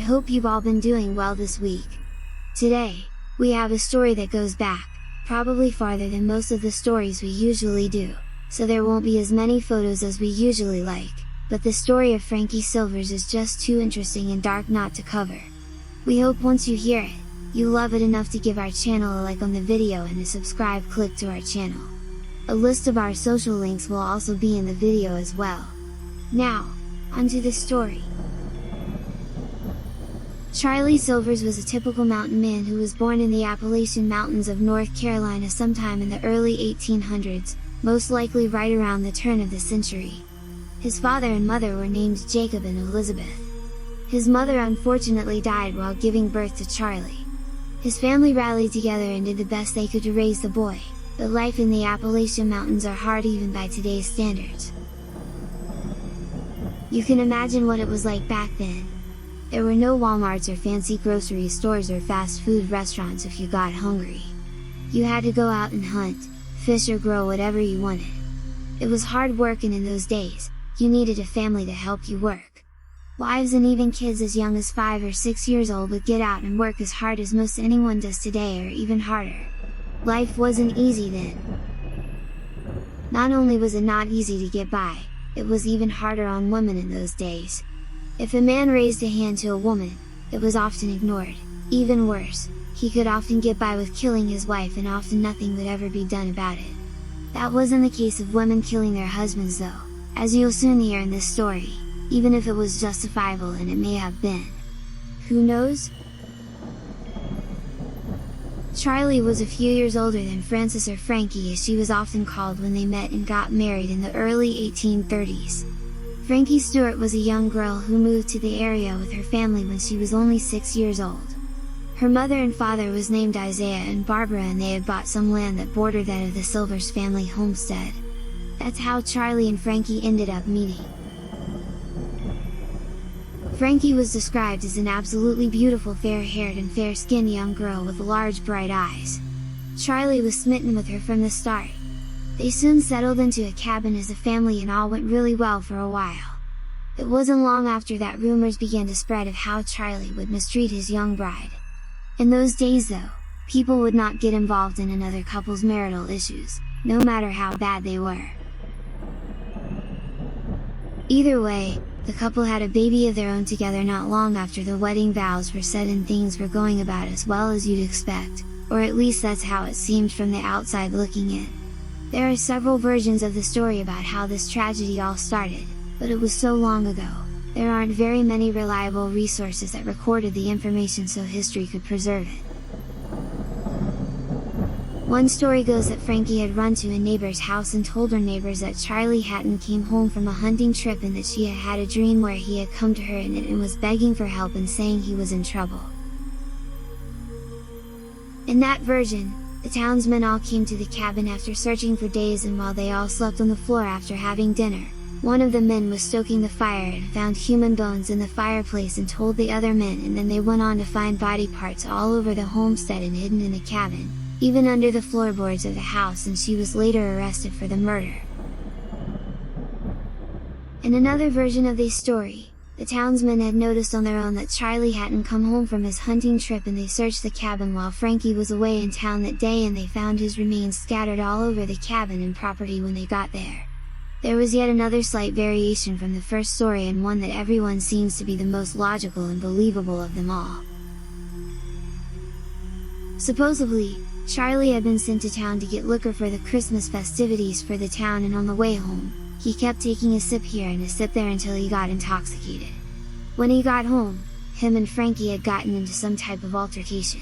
hope you've all been doing well this week. Today, we have a story that goes back, probably farther than most of the stories we usually do, so there won't be as many photos as we usually like, but the story of Frankie Silvers is just too interesting and dark not to cover. We hope once you hear it, you love it enough to give our channel a like on the video and a subscribe click to our channel. A list of our social links will also be in the video as well. Now, onto the story. Charlie Silvers was a typical mountain man who was born in the Appalachian Mountains of North Carolina sometime in the early 1800s, most likely right around the turn of the century. His father and mother were named Jacob and Elizabeth. His mother unfortunately died while giving birth to Charlie. His family rallied together and did the best they could to raise the boy, but life in the Appalachian Mountains are hard even by today's standards. You can imagine what it was like back then. There were no Walmarts or fancy grocery stores or fast food restaurants if you got hungry. You had to go out and hunt, fish or grow whatever you wanted. It was hard work, and in those days, you needed a family to help you work. Wives and even kids as young as 5 or 6 years old would get out and work as hard as most anyone does today, or even harder. Life wasn't easy then. Not only was it not easy to get by, it was even harder on women in those days. If a man raised a hand to a woman, it was often ignored. Even worse, he could often get by with killing his wife, and often nothing would ever be done about it. That wasn't the case of women killing their husbands though, as you'll soon hear in this story, even if it was justifiable, and it may have been. Who knows? Charlie was a few years older than Frances, or Frankie as she was often called, when they met and got married in the early 1830s. Frankie Stewart was a young girl who moved to the area with her family when she was only 6 years old. Her mother and father was named Isaiah and Barbara, and they had bought some land that bordered that of the Silvers family homestead. That's how Charlie and Frankie ended up meeting. Frankie was described as an absolutely beautiful fair-haired and fair-skinned young girl with large bright eyes. Charlie was smitten with her from the start. They soon settled into a cabin as a family, and all went really well for a while. It wasn't long after that rumors began to spread of how Charlie would mistreat his young bride. In those days though, people would not get involved in another couple's marital issues, no matter how bad they were. Either way, the couple had a baby of their own together not long after the wedding vows were said, and things were going about as well as you'd expect, or at least that's how it seemed from the outside looking in. There are several versions of the story about how this tragedy all started, but it was so long ago, there aren't very many reliable resources that recorded the information so history could preserve it. One story goes that Frankie had run to a neighbor's house and told her neighbors that Charlie hadn't came home from a hunting trip, and that she had had a dream where he had come to her in it and was begging for help and saying he was in trouble. In that version, the townsmen all came to the cabin after searching for days, and while they all slept on the floor after having dinner, one of the men was stoking the fire and found human bones in the fireplace and told the other men, and then they went on to find body parts all over the homestead and hidden in the cabin, even under the floorboards of the house, and she was later arrested for the murder. In another version of this story, the townsmen had noticed on their own that Charlie hadn't come home from his hunting trip, and they searched the cabin while Frankie was away in town that day, and they found his remains scattered all over the cabin and property when they got there. There was yet another slight variation from the first story, and one that everyone seems to be the most logical and believable of them all. Supposedly, Charlie had been sent to town to get liquor for the Christmas festivities for the town, and on the way home, he kept taking a sip here and a sip there until he got intoxicated. When he got home, him and Frankie had gotten into some type of altercation.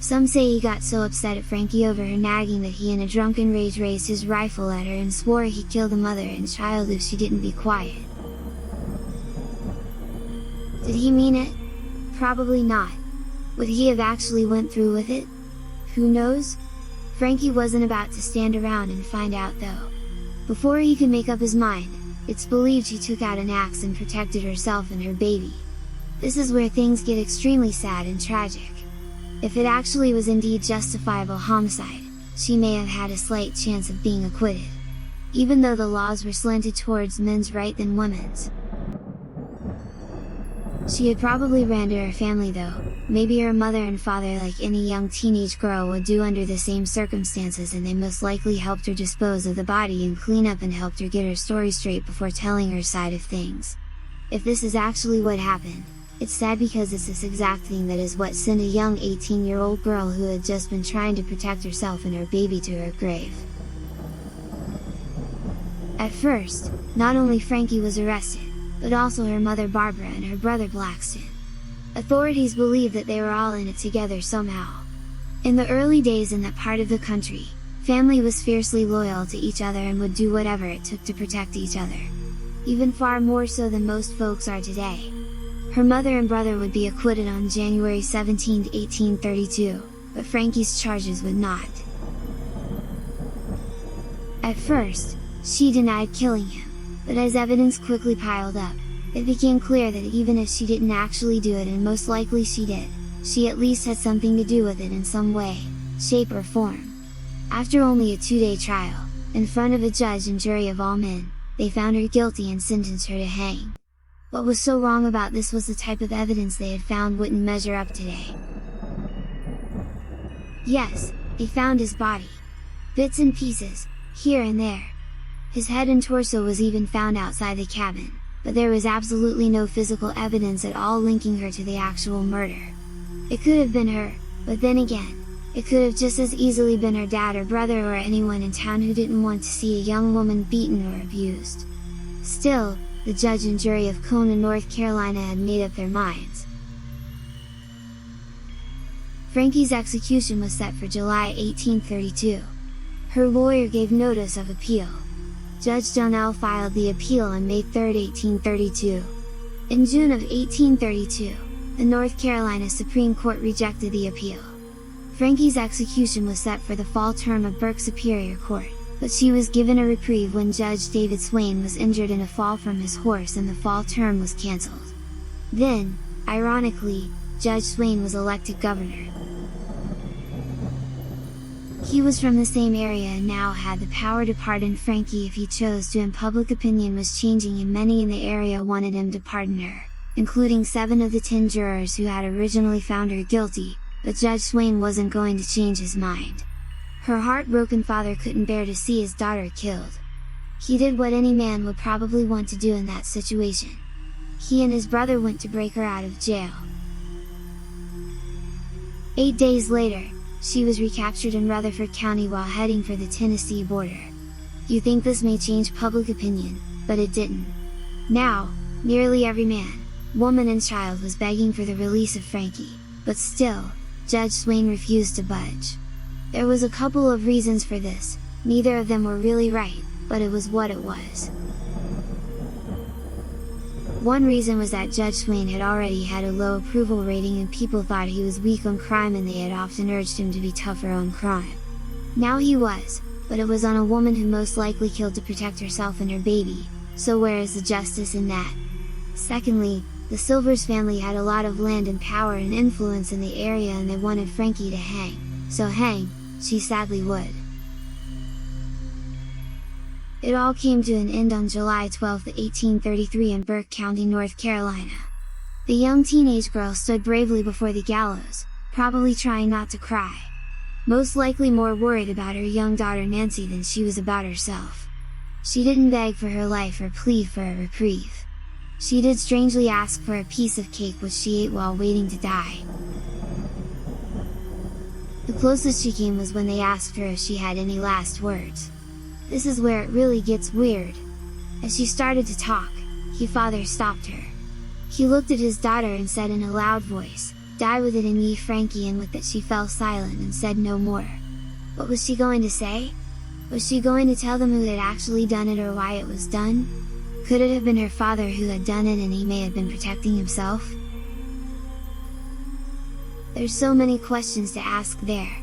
Some say he got so upset at Frankie over her nagging that he in a drunken rage raised his rifle at her and swore he'd kill the mother and child if she didn't be quiet. Did he mean it? Probably not. Would he have actually went through with it? Who knows? Frankie wasn't about to stand around and find out though. Before he could make up his mind, it's believed she took out an axe and protected herself and her baby. This is where things get extremely sad and tragic. If it actually was indeed justifiable homicide, she may have had a slight chance of being acquitted, even though the laws were slanted towards men's right than women's. She had probably ran to her family though, maybe her mother and father like any young teenage girl would do under the same circumstances, and they most likely helped her dispose of the body and clean up and helped her get her story straight before telling her side of things. If this is actually what happened, it's sad because it's this exact thing that is what sent a young 18-year-old girl who had just been trying to protect herself and her baby to her grave. At first, not only Frankie was arrested, but also her mother Barbara and her brother Blackston. Authorities believed that they were all in it together somehow. In the early days in that part of the country, family was fiercely loyal to each other and would do whatever it took to protect each other. Even far more so than most folks are today. Her mother and brother would be acquitted on January 17, 1832, but Frankie's charges would not. At first, she denied killing him, but as evidence quickly piled up, it became clear that even if she didn't actually do it, and most likely she did, she at least had something to do with it in some way, shape or form. After only a 2-day trial, in front of a judge and jury of all men, they found her guilty and sentenced her to hang. What was so wrong about this was the type of evidence they had found wouldn't measure up today. Yes, they found his body. Bits and pieces, here and there. His head and torso was even found outside the cabin, but there was absolutely no physical evidence at all linking her to the actual murder. It could have been her, but then again, it could have just as easily been her dad or brother or anyone in town who didn't want to see a young woman beaten or abused. Still, the judge and jury of Conant, North Carolina had made up their minds. Frankie's execution was set for July 1832. Her lawyer gave notice of appeal. Judge Donnell filed the appeal on May 3, 1832. In June of 1832, the North Carolina Supreme Court rejected the appeal. Frankie's execution was set for the fall term of Burke Superior Court, but she was given a reprieve when Judge David Swain was injured in a fall from his horse and the fall term was cancelled. Then, ironically, Judge Swain was elected governor. He was from the same area and now had the power to pardon Frankie if he chose to, and public opinion was changing and many in the area wanted him to pardon her, including 7 of the 10 jurors who had originally found her guilty, but Judge Swain wasn't going to change his mind. Her heartbroken father couldn't bear to see his daughter killed. He did what any man would probably want to do in that situation. He and his brother went to break her out of jail. 8 days later, she was recaptured in Rutherford County while heading for the Tennessee border. You think this may change public opinion, but it didn't. Now, nearly every man, woman and child was begging for the release of Frankie, but still, Judge Swain refused to budge. There was a couple of reasons for this, neither of them were really right, but it was what it was. One reason was that Judge Swain had already had a low approval rating and people thought he was weak on crime and they had often urged him to be tougher on crime. Now he was, but it was on a woman who most likely killed to protect herself and her baby, so where is the justice in that? Secondly, the Silvers family had a lot of land and power and influence in the area and they wanted Frankie to hang, so hang, she sadly would. It all came to an end on July 12, 1833 in Burke County, North Carolina. The young teenage girl stood bravely before the gallows, probably trying not to cry. Most likely more worried about her young daughter Nancy than she was about herself. She didn't beg for her life or plead for a reprieve. She did strangely ask for a piece of cake which she ate while waiting to die. The closest she came was when they asked her if she had any last words. This is where it really gets weird. As she started to talk, her father stopped her. He looked at his daughter and said in a loud voice, "Die with it in ye, Frankie," and with it she fell silent and said no more. What was she going to say? Was she going to tell them who had actually done it or why it was done? Could it have been her father who had done it and he may have been protecting himself? There's so many questions to ask there.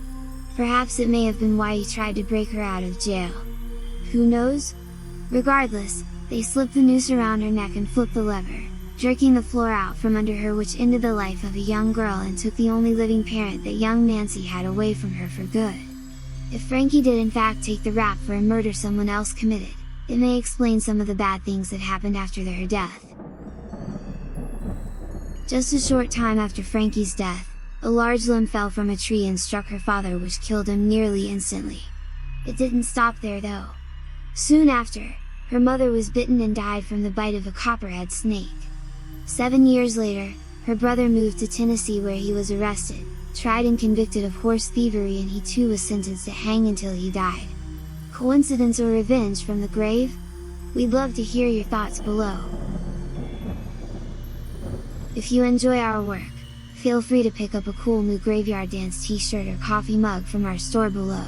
Perhaps it may have been why he tried to break her out of jail. Who knows? Regardless, they slipped the noose around her neck and flipped the lever, jerking the floor out from under her, which ended the life of a young girl and took the only living parent that young Nancy had away from her for good. If Frankie did in fact take the rap for a murder someone else committed, it may explain some of the bad things that happened after her death. Just a short time after Frankie's death, a large limb fell from a tree and struck her father, which killed him nearly instantly. It didn't stop there though. Soon after, her mother was bitten and died from the bite of a copperhead snake. 7 years later, her brother moved to Tennessee where he was arrested, tried and convicted of horse thievery, and he too was sentenced to hang until he died. Coincidence or revenge from the grave? We'd love to hear your thoughts below. If you enjoy our work, feel free to pick up a cool new Graveyard Dance t-shirt or coffee mug from our store below.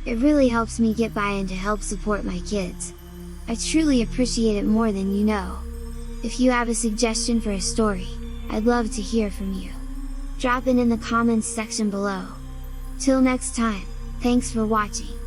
It really helps me get by and to help support my kids. I truly appreciate it more than you know. If you have a suggestion for a story, I'd love to hear from you. Drop it in the comments section below. Till next time, thanks for watching.